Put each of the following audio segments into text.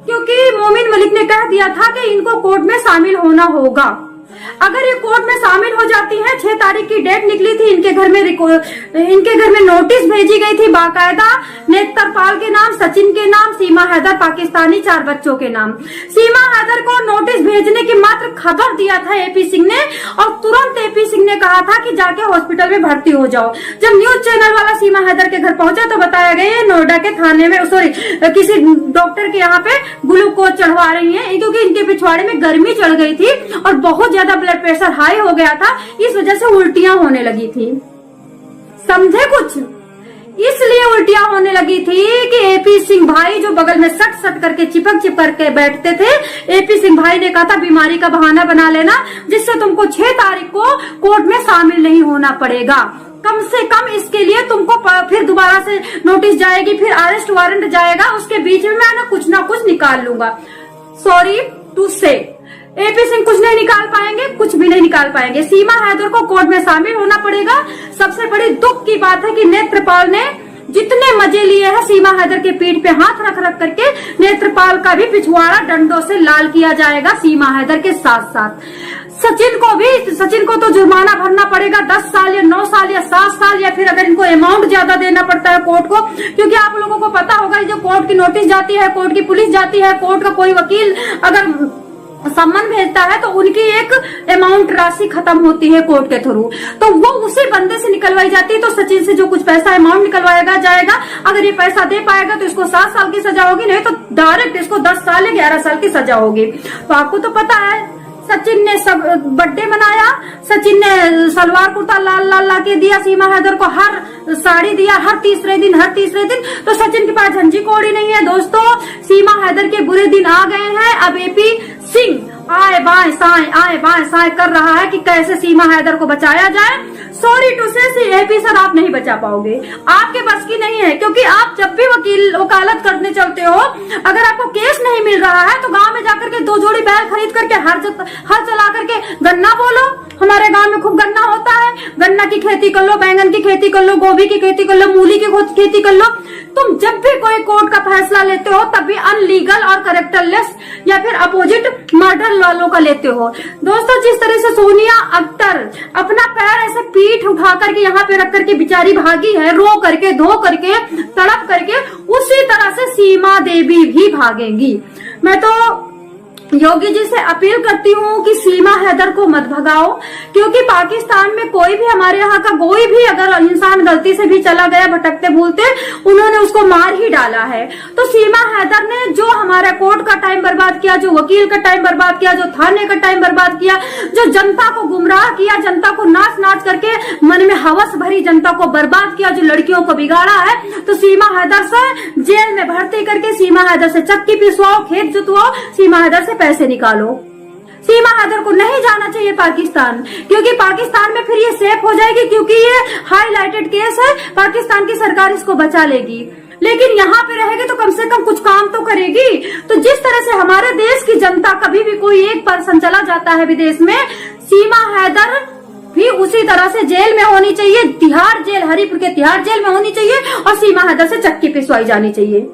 क्योंकि मोमिन मलिक ने कह दिया था कि इनको कोर्ट में शामिल होना होगा। अगर ये कोर्ट में शामिल हो जाती हैं, 6 तारीख की डेट निकली थी, इनके घर में नोटिस भेजी गई थी बाकायदा, नेत्रपाल के नाम, सचिन के नाम, सीमा हैदर पाकिस्तानी 4 बच्चों के नाम। सीमा हैदर को नोटिस भेजने की मात्र खबर दिया था एपी सिंह ने, और तुरंत एपी सिंह ने कहा था कि जाके हॉस्पिटल में भर्ती हो जाओ। जब न्यूज चैनल वाला सीमा हैदर के घर पहुंचा तो बताया गया नोएडा के थाने में, सॉरी किसी डॉक्टर के यहाँ पे ग्लूकोज चढ़वा रही है, क्योंकि इनके पिछवाड़े में गर्मी चढ़ गई थी और बहुत ज्यादा ब्लड प्रेशर हाई हो गया था, इस वजह से उल्टियां होने लगी थी। समझे कुछ? इसलिए उल्टियां होने लगी थी कि एपी सिंह भाई जो बगल में सट सट करके चिपक करके बैठते थे, एपी सिंह भाई ने कहा था बीमारी का बहाना बना लेना, जिससे तुमको 6 तारीख को कोर्ट में शामिल नहीं होना पड़ेगा। कम से कम इसके लिए तुमको फिर दोबारा से नोटिस जाएगी, फिर अरेस्ट वारंट जाएगा, उसके बीच में मैं कुछ ना कुछ निकाल लूंगा। सॉरी टू से एपी सिंह कुछ नहीं निकाल पाएंगे, कुछ भी नहीं निकाल पाएंगे। सीमा हैदर को कोर्ट में शामिल होना पड़ेगा। सबसे बड़ी दुख की बात है कि नेत्रपाल ने जितने मजे लिए हैं, सीमा हैदर के पीठ पे हाथ रख रख करके नेत्रपाल का भी पिछवाड़ा डंडों से लाल किया जाएगा सीमा हैदर के साथ साथ। सचिन को तो जुर्माना भरना पड़ेगा 10 साल या 9 साल या 7 साल, या फिर अगर इनको अमाउंट ज्यादा देना पड़ता है कोर्ट को, क्योंकि आप लोगों को पता होगा जो कोर्ट की नोटिस जाती है, कोर्ट की पुलिस जाती है, कोर्ट का कोई वकील अगर सम्मन भेजता है तो उनकी एक अमाउंट राशि खत्म होती है कोर्ट के थ्रू, तो वो उसी बंदे से निकलवाई जाती है। तो सचिन से जो कुछ पैसा अमाउंट निकलवाया जाएगा, अगर ये पैसा दे पाएगा तो इसको 7 साल की सजा होगी, नहीं तो डायरेक्ट इसको 10 साल या 11 साल की सजा होगी। तो आपको तो पता है सचिन ने सब बर्थडे मनाया, सचिन ने सलवार कुर्ता लाल लाल ला के दिया, सीमा हैदर को हर साड़ी दिया हर तीसरे दिन। तो सचिन के पास झंझी कोड़ी नहीं है दोस्तों। सीमा हैदर के बुरे दिन आ गए हैं। अब एपी सिंह आए बाएं साएं कर रहा है कि कैसे सीमा हैदर को बचाया जाए। सॉरी टू से एपी सर, आप नहीं बचा पाओगे, आपके बस की नहीं है, क्योंकि आप जब भी वकालत करने चलते हो, अगर आपको केस नहीं मिल रहा है तो गांव में जाकर के 2 जोड़ी बैल खरीद करके हर चला करके गन्ना बोलो। हमारे गांव में खूब गन्ना होता है, गन्ना की खेती कर लो, बैंगन की खेती कर लो, गोभी की खेती कर लो, मूली की खेती कर लो। तुम जब भी कोई कोर्ट का फैसला लेते हो तब भी अनलीगल और करेक्टरलेस या फिर अपोजिट मर्डर लॉ का लेते हो। दोस्तों, जिस तरह से सोनिया अख्तर अपना पैर ऐसे पीठ उठा करके यहाँ पे रख करके बेचारी भागी है, रो करके, धो करके, तड़प करके, उसी तरह से सीमा देवी भी भागेंगी। मैं तो योगी जी से अपील करती हूँ कि सीमा हैदर को मत भगाओ, क्योंकि पाकिस्तान में कोई भी, हमारे यहाँ का कोई भी अगर इंसान गलती से भी चला गया भटकते भूलते, उन्होंने उसको मार ही डाला है। तो सीमा हैदर ने जो हमारा कोर्ट का टाइम बर्बाद किया, जो वकील का टाइम बर्बाद किया, जो थाने का टाइम बर्बाद किया, जो जनता को गुमराह किया, जनता को नाच नाच करके मन में हवस भरी जनता को बर्बाद किया, जो लड़कियों को बिगाड़ा है, तो सीमा हैदर से जेल में भर्ती करके सीमा हैदर से चक्की पिसवाओ, खेत जुतवाओ, सीमा हैदर से पैसे निकालो। सीमा हैदर को नहीं जाना चाहिए पाकिस्तान, क्योंकि पाकिस्तान में फिर ये सेफ हो जाएगी, क्योंकि ये हाईलाइटेड केस है, पाकिस्तान की सरकार इसको बचा लेगी। लेकिन यहाँ पे रहेगी तो कम से कम कुछ काम तो करेगी। तो जिस तरह से हमारे देश की जनता, कभी भी कोई एक पर्सन चला जाता है विदेश में, सीमा हैदर भी उसी तरह से जेल में होनी चाहिए, तिहाड़ जेल, हरिपुर के तिहाड़ जेल में होनी चाहिए, और सीमा हैदर से चक्की पिसवाई जानी चाहिए।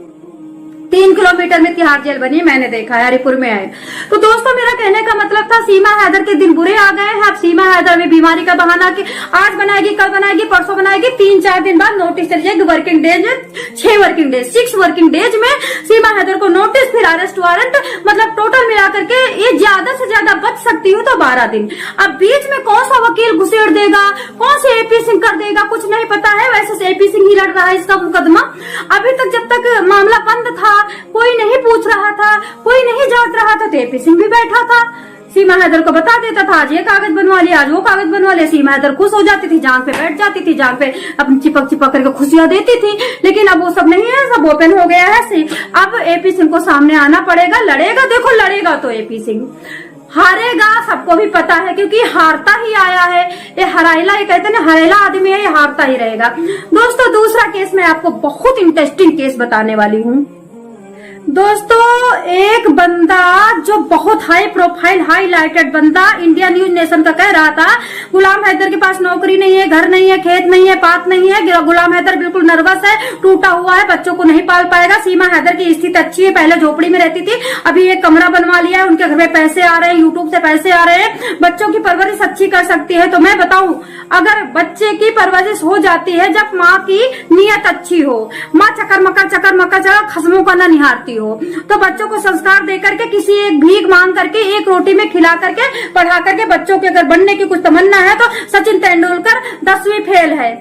3 किलोमीटर में तिहाड़ जेल बनी, मैंने देखा है, हरिपुर में है। तो दोस्तों, मेरा कहने का मतलब था सीमा हैदर के दिन बुरे आ गए हैं। अब सीमा हैदर में बीमारी का बहाना कि आज बनाएगी, कल बनाएगी, परसों बनाएगी, 3-4 दिन बाद नोटिस चली जाएगी। वर्किंग डेज में 6 वर्किंग डेज, 6 वर्किंग डेज में सीमा हैदर को नोटिस, फिर अरेस्ट वारंट, मतलब टोटल मिला करके ये ज्यादा से ज्यादा बच सकती हूँ तो 12 दिन। अब बीच में कौन सा वकील घुसेड़ देगा, कौन से एपी सिंह कर देगा, कुछ नहीं पता है। वैसे एपी सिंह ही लड़ रहा है इसका मुकदमा। अभी तक जब तक मामला बंद था, कोई नहीं पूछ रहा था, कोई नहीं जांच रहा था, तो एपी सिंह भी बैठा था, सीमा हैदर को बता देता था आज ये कागज बनवा लिया, आज वो कागज बनवा लिया। सीमा हैदर खुश हो जाती थी, जान पे बैठ जाती थी, जान पे अपनी चिपक करके खुशियां देती थी। लेकिन अब वो सब नहीं है, सब ओपन हो गया है। अब एपी सिंह को सामने आना पड़ेगा, लड़ेगा। देखो लड़ेगा तो एपी सिंह हारेगा, सबको भी पता है, क्योंकि हारता ही आया है। ये हराइला, ये कहते हैं हरेला आदमी है, ये हारता ही रहेगा। दोस्तों, दूसरा केस मैं आपको बहुत इंटरेस्टिंग केस बताने वाली हूँ। दोस्तों, एक एक बंदा जो बहुत हाई प्रोफाइल हाईलाइटेड बंदा इंडिया न्यूज नेशन का कह रहा था गुलाम हैदर के पास नौकरी नहीं है, घर नहीं है, खेत नहीं है, बात नहीं है, गुलाम हैदर बिल्कुल नर्वस है, टूटा हुआ है, बच्चों को नहीं पाल पाएगा। सीमा हैदर की स्थिति अच्छी है, पहले झोपड़ी में रहती थी, अभी एक कमरा बनवा लिया है, उनके घर में पैसे आ रहे हैं, यूट्यूब से पैसे आ रहे हैं, बच्चों की परवरिश अच्छी कर सकती है। तो मैं बताऊं, अगर बच्चे की परवरिश हो जाती है जब माँ की नीयत अच्छी हो, माँ चकर मकर खसमों का ना निहारती हो, तो बच्चों को संस्कार दे करके, किसी एक भीख मांग करके, एक रोटी में खिला करके, पढ़ा करके, बच्चों के अगर बनने की कुछ तमन्ना है तो सचिन तेंदुलकर 10वीं फेल है।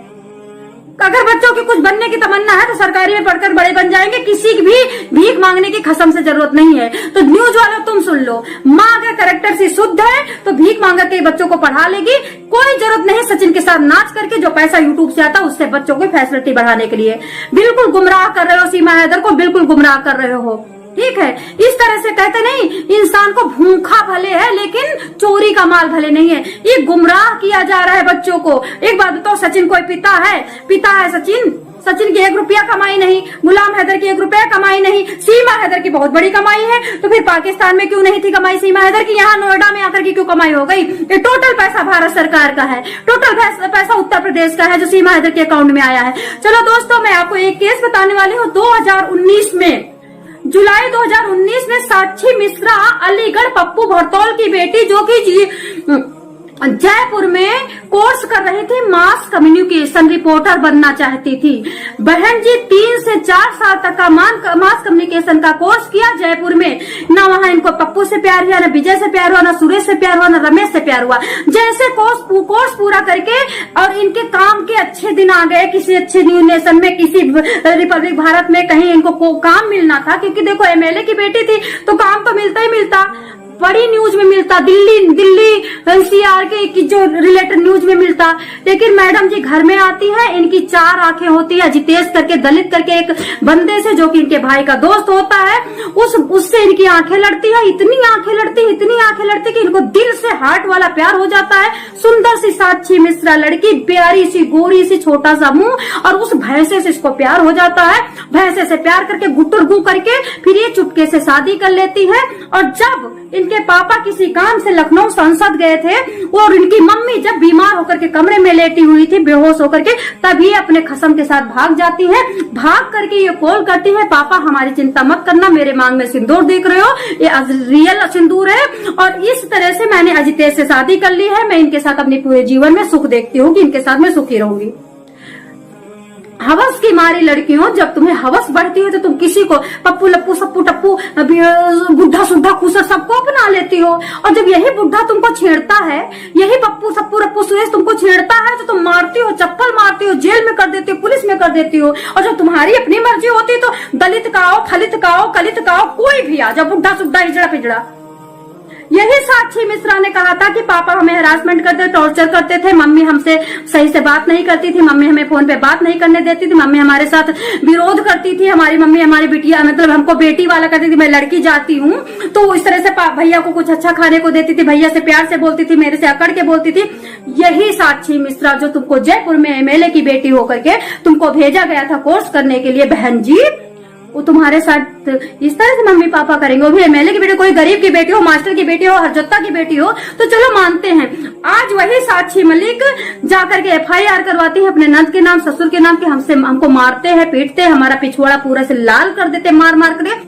अगर बच्चों की कुछ बनने की तमन्ना है तो सरकारी में पढ़कर बड़े बन जाएंगे, किसी की भी भीख मांगने की कसम से जरूरत नहीं है। तो न्यूज वालों तुम सुन लो, माँ अगर कैरेक्टर से शुद्ध है तो भीख मांगा के बच्चों को पढ़ा लेगी, कोई जरूरत नहीं सचिन के साथ नाच करके जो पैसा यूट्यूब से आता उससे बच्चों की फैसिलिटी बढ़ाने के लिए। बिल्कुल गुमराह कर रहे हो सीमा हैदर को, बिल्कुल गुमराह कर रहे हो। ठीक है, इस तरह से कहते नहीं, इंसान को भूखा भले है लेकिन चोरी का माल भले नहीं है। ये गुमराह किया जा रहा है बच्चों को। एक बात बताओ, सचिन कोई पिता है सचिन की 1 रुपया कमाई नहीं, गुलाम हैदर की 1 रुपया कमाई नहीं, सीमा हैदर की बहुत बड़ी कमाई है। तो फिर पाकिस्तान में क्यों नहीं थी कमाई सीमा हैदर की, यहाँ नोएडा में आकर की क्यों कमाई हो गई? ये टोटल पैसा भारत सरकार का है, टोटल पैसा उत्तर प्रदेश का है जो सीमा हैदर के अकाउंट में आया है। चलो दोस्तों, मैं आपको एक केस बताने वाली हूँ। 2019 में, जुलाई 2019 में साक्षी मिश्रा अलीगढ़ पप्पू भरतौल की बेटी जो कि जयपुर में कोर्स कर रही थी, मास कम्युनिकेशन रिपोर्टर बनना चाहती थी। बहन जी 3 से 4 साल तक का मास कम्युनिकेशन का कोर्स किया जयपुर में। ना वहां इनको पप्पू से प्यार हुआ, ना विजय से प्यार हुआ, ना सुरेश से प्यार हुआ, ना रमेश से प्यार हुआ। जैसे कोर्स पूरा करके और इनके काम के अच्छे दिन आ गए, किसी अच्छे न्यूज नेशन में, किसी रिपब्लिक भारत में कहीं इनको काम मिलना था, क्योंकि देखो एमएलए की बेटी थी तो काम तो मिलता ही मिलता, बड़ी न्यूज में मिलता, दिल्ली एनसीआर की जो रिलेटेड न्यूज में मिलता। लेकिन मैडम जी घर में आती है, इनकी 4 आंखें होती है, जितेश करके, दलित करके एक बंदे से जो कि इनके भाई का दोस्त होता है, उससे इनकी आंखें लड़ती है। इतनी आंखें लड़ती कि इनको दिल से हार्ट वाला प्यार हो जाता है। सुंदर सी साक्षी मिश्रा लड़की, प्यारी सी, गोरी सी, छोटा सा मुंह, और उस भैंसे से इसको प्यार हो जाता है। भैंसे से प्यार करके गुटर गु करके फिर ये चुपके से शादी कर लेती है। और जब इनके पापा किसी काम से लखनऊ संसद गए थे और इनकी मम्मी जब बीमार होकर के कमरे में लेटी हुई थी बेहोश होकर के, तभी अपने खसम के साथ भाग जाती है। भाग करके ये कॉल करती है, पापा हमारी चिंता मत करना, मेरे मांग में सिंदूर देख रहे हो, ये रियल सिंदूर है, और इस तरह से मैंने अजितेश से शादी कर ली है। मैं इनके साथ अपने पूरे जीवन में सुख देखती हूँ कि इनके साथ मैं सुखी रहूंगी। हवस की मारी लड़कियों, जब तुम्हें हवस बढ़ती है तो तुम किसी को पप्पू लप्पू सप्पू टप्पू बुढ़ा सुद्धा खुसर सबको अपना लेती हो। और जब यही बुढ़ा तुमको छेड़ता है, यही पप्पू सप्पू रप्पू सुरेश तुमको छेड़ता है तो तुम मारती हो, चप्पल मारती हो, जेल में कर देती हो, पुलिस में कर देती हो। और जब तुम्हारी अपनी मर्जी होती है तो दलित का आओ, खलित का आओ, कलित का आओ, कोई भी आ, जब बुढ़ा सुद्धा हिजड़ा पिजड़ा। यही साक्षी मिश्रा ने कहा था कि पापा हमें हरासमेंट करते, टॉर्चर करते थे, मम्मी हमसे सही से बात नहीं करती थी, मम्मी हमें फोन पे बात नहीं करने देती थी, मम्मी हमारे साथ विरोध करती थी, हमारी मम्मी हमारी बिटिया मतलब हमको बेटी वाला करती थी। मैं लड़की जाती हूँ तो इस तरह से भैया को कुछ अच्छा खाने को देती थी, भैया से प्यार से बोलती थी, मेरे से अकड़ के बोलती थी। यही साक्षी मिश्रा जो तुमको जयपुर में एमएलए की बेटी होकर के तुमको भेजा गया था कोर्स करने के लिए, बहन जी वो तुम्हारे साथ इस तरह से मम्मी पापा करेंगे। वो भी एमएलए की बेटी, कोई गरीब की बेटी हो, मास्टर की बेटी हो, हरजोत्ता की बेटी हो तो चलो मानते हैं। आज वही साक्षी मलिक जाकर के एफआईआर करवाती है अपने नंद के नाम, ससुर के नाम के, हमको मारते हैं, पीटते हैं, हमारा पिछवाड़ा पूरा से लाल कर देते मार मार कर।